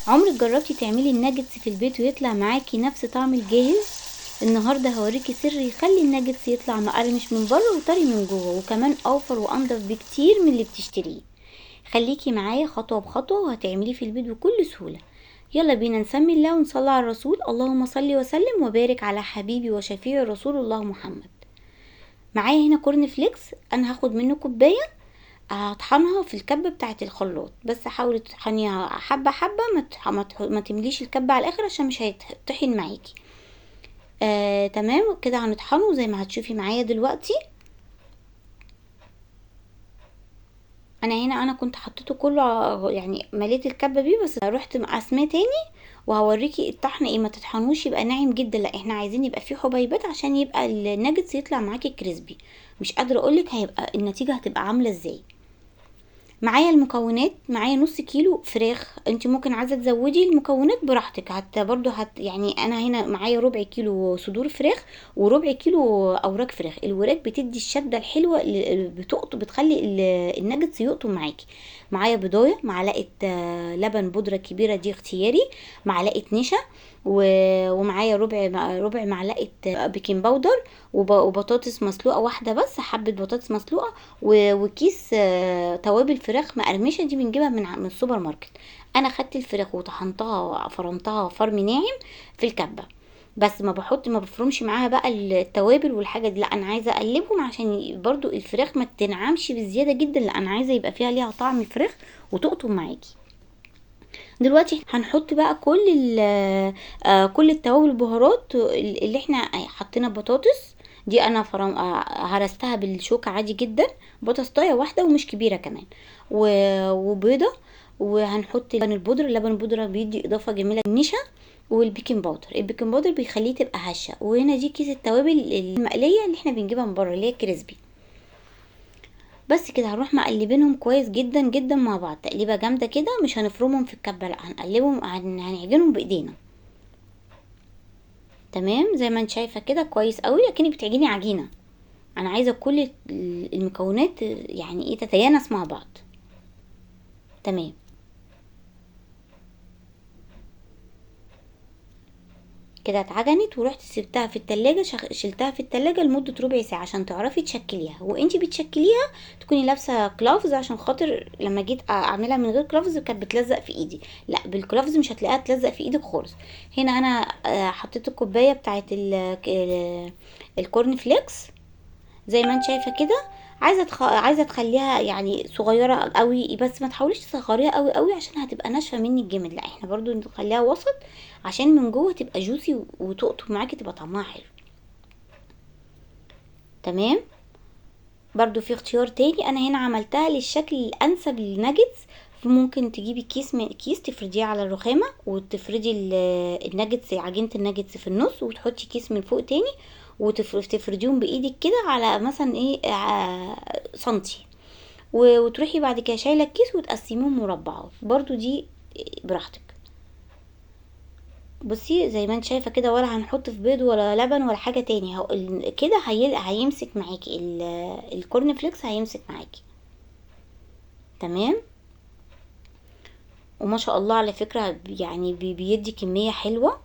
عمرك جربتي تعملي الناجتس في البيت ويطلع معاكي نفس طعم الجاهز؟ النهارده هوريكي سر يخلي الناجتس يطلع مقرمش من بره وطري من جوه، وكمان اوفر وانضف بكتير من اللي بتشتريه. خليكي معايا خطوه بخطوه وهتعمليه في البيت بكل سهوله. يلا بينا نسمي الله ونصلي على الرسول. اللهم صل وسلم وبارك على حبيبي وشفيع رسول الله محمد. معايا هنا كورن فليكس، انا هاخد منه كوبايه. هطحنها في الكبة بتاعة الخلاط، بس حاولي تطحنيها حبة حبة، ما تمليش الكبة على الاخر عشان مش هيتطحن معاكي. تمام كده هنطحنه زي ما هتشوفي معايا دلوقتي. انا كنت حطيته كله يعني مليت الكبة بيه، بس رحت مقسماه تاني وهوريكي الطحن ايه. ما تطحنوش يبقى ناعم جدا، لا احنا عايزين يبقى فيه حبيبات عشان يبقى الناجتس يطلع معاكي كريسبي. مش قادرة اقولك هيبقى النتيجة هتبقى عاملة ازاي. معايا المكونات، معايا نص كيلو فراخ. انت ممكن عايزه تزودي المكونات براحتك، برضو يعني انا هنا معايا ربع كيلو صدور فراخ وربع كيلو اوراق فراخ. الوراك بتدي الشده الحلوه اللي بتخلي الناجتس يقطم معاكي. معايا بضايه، معلقه لبن بودره كبيره دي اختياري، معلقه نشا، ومعايا ربع معلقه بيكنج باودر، وبطاطس مسلوقه واحده بس، حبه بطاطس مسلوقه، وكيس توابل فراخ مقرمشه دي بنجيبها من السوبر ماركت. انا خدت الفراخ وطحنتها فرمتها فرم ناعم في الكبه، بس ما بفرمش معاها بقى التوابل والحاجه دي، لا انا عايزه اقلبهم عشان برضو الفراخ ما تنعمش بزياده جدا، لا انا عايزه يبقى فيها ليها طعم الفراخ وتقطم معاكي. دلوقتي هنحط بقى كل التوابل والبهارات اللي احنا حطينا. بطاطس دي انا هرستها بالشوكة عادي جدا، بطاطايه واحدة ومش كبيرة كمان، وبيضة. وهنحط اللبن البودرة بيدي اضافة جميلة. النشا والبيكنج باودر، البيكنج باودر بيخليه تبقى هشة. وهنا دي كيس التوابل المقلية اللي احنا بنجيبها من بره اللي هي كريسبي. بس كده هنروح مقلبينهم كويس جدا جدا مع بعض، تقليبه جامده كده. مش هنفرمهم في الكبه، لا هنقلبهم، هنعجنهم بايدينا. تمام زي ما انت شايفه كده كويس قوي، اكنك بتعجني عجينه. انا عايزه كل المكونات يعني ايه تتيانس مع بعض. تمام كده اتعجنت، ورحت سبتها في التلاجة، شلتها في التلاجة لمدة ربع ساعة عشان تعرفي تشكليها. وانتي بتشكليها تكوني لابسة كلافز، عشان خاطر لما جيت اعملها من غير كلافز كانت بتلزق في ايدي، لا بالكلافز مش هتلاقيها تلزق في ايدك خالص. هنا انا حطيت الكوباية بتاعت الكورن فليكس زي ما انت شايفه كده. عايزه تخليها يعني صغيره قوي، بس ما تحاوليش تصغريها قوي قوي عشان هتبقى ناشفه منك جامد، لا احنا برضو نخليها وسط عشان من جوه تبقى جوسي وتقطف معاكي تبقى طعمها حلو. تمام. برضو في اختيار تاني، انا هنا عملتها للشكل الانسب للناجتس. ممكن تجيبي كيس من كيس تفرديه على الرخامه، وتفردي الناجتس، عجينه الناجتس في النص، وتحطي كيس من فوق تاني وتفرديهم بايدك كده على مثلا ايه سنتي، وتروحي بعد كده شايله الكيس وتقسميهم مربعات برضو دي براحتك. بصي زي ما انت شايفه كده، ولا هنحط في بيض ولا لبن ولا حاجه تاني، كده هيمسك معاكي الكورن فليكس هيمسك معاكي. تمام. وما شاء الله على فكره يعني بيدي كميه حلوه،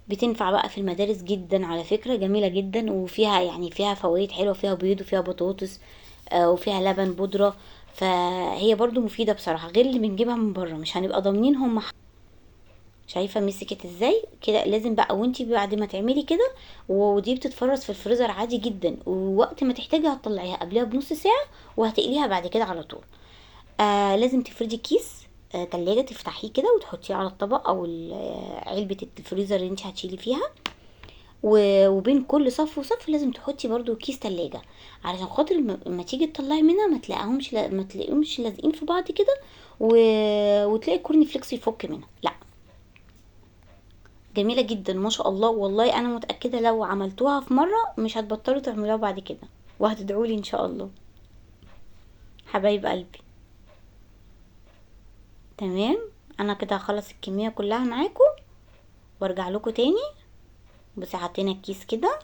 بتنفع بقى في المدارس جدا على فكره، جميله جدا، وفيها يعني فيها فوائد حلوه، فيها بيض وفيها بطاطس وفيها لبن بودره. فهي برضو مفيده بصراحه، غير اللي بنجيبها من بره مش هنبقى ضامنين هم. شايفه مسكت ازاي كده؟ لازم بقى وانتي بعد ما تعملي كده، ودي بتتفرز في الفريزر عادي جدا، ووقت ما تحتاجي هتطلعيها قبلها بنص ساعه وهتقليها بعد كده على طول. لازم تفردي كيس تلاجة، تفتحيه كده وتحطيه على الطبق او علبة الفريزر اللي انت هتشيلي فيها. وبين كل صف وصف لازم تحطي برضو كيس تلاجة، علشان خاطر ما تيجي تطلعي منها ما تلاقيهمش لازقين في بعض كده، وتلاقي الكورن فليكس يفك منها، لا. جميلة جدا ما شاء الله، والله انا متأكدة لو عملتوها في مرة مش هتبطلوا تعملوها بعد كده، وهتدعولي ان شاء الله. حبايب قلبي. تمام. انا كده هخلص الكمية كلها معاكم وارجع لكم تاني. بس حطينا الكيس كده،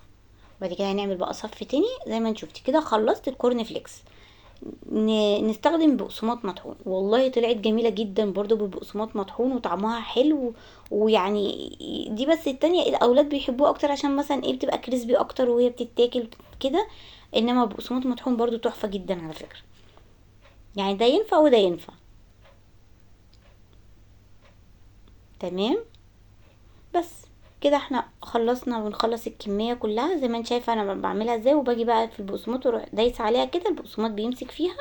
وبعد كده هنعمل بقى صف تاني. زي ما انت شفتي كده خلصت الكورن فليكس. نستخدم بقسماط مطحون. والله طلعت جميلة جدا برضو بالبقسماط مطحون وطعمها حلو. ويعني دي بس التانية الاولاد بيحبوها اكتر عشان مثلا ايه بتبقى كريسبي اكتر وهي بتتاكل كده. انما بقسماط مطحون برضو تحفة جدا على فكرة. يعني ده ينفع وده ينفع. تمام. بس كده احنا خلصنا ونخلص الكمية كلها زي ما انت شايفة انا بعملها ازاي. وباجي بقى في البقسماط واروح دايسة عليها كده، البقسماط بيمسك فيها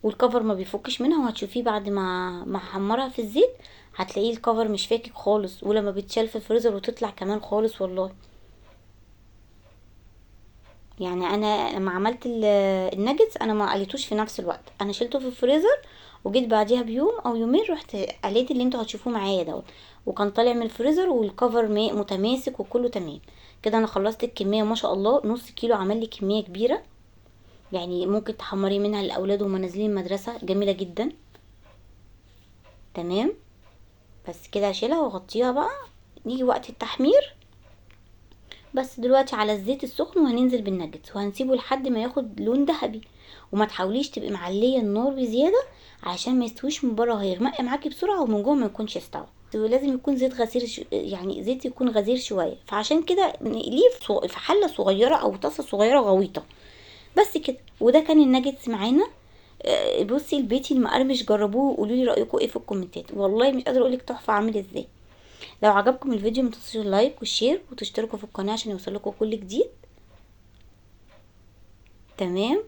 والكفر ما بيفكش منها. وهتشوفيه بعد ما احمرها في الزيت هتلاقيه الكفر مش فاكك خالص، ولما بتشال في الفريزر وتطلع كمان خالص والله. يعني انا لما عملت الناجتس انا ما قليتوش في نفس الوقت، انا شلته في الفريزر وجيت بعديها بيوم او يومين رحت قليت اللي انتوا هتشوفوه معايا دوت. وكان طالع من الفريزر والكفر متماسك وكله تمام. كده انا خلصت الكميه ما شاء الله، نص كيلو عمل لي كميه كبيره. يعني ممكن تحمري منها الاولاد وهم نازلين المدرسه، جميله جدا. تمام. بس كده هشيلها واغطيها بقى. نيجي وقت التحمير. بس دلوقتي على الزيت السخن وهننزل بالنجتس وهنسيبه لحد ما ياخد لون ذهبي. وما تحاوليش تبقي معليه النار بزياده عشان ما يستويش من بره، هيغمق معاكي بسرعه ومن جوه ما يكونش استوى. ولازم يكون زيت غزير يعني زيت يكون غزير شويه، فعشان كده نقليه في حله صغيره او طاسه صغيره غويطه. بس كده. وده كان الناجتس معانا. بصي البيتي المقرمش جربوه وقولوا لي رايكم ايه في الكومنتات. والله مش قادره اقولك تحفه عامل ازاي. لو عجبكم الفيديو متنسوش اللايك والشير وتشتركوا في القناه عشان يوصلكوا كل جديد. تمام.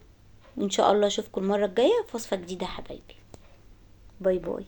وان شاء الله اشوفكم المره الجايه في وصفه جديده يا حبايبي. باي باي.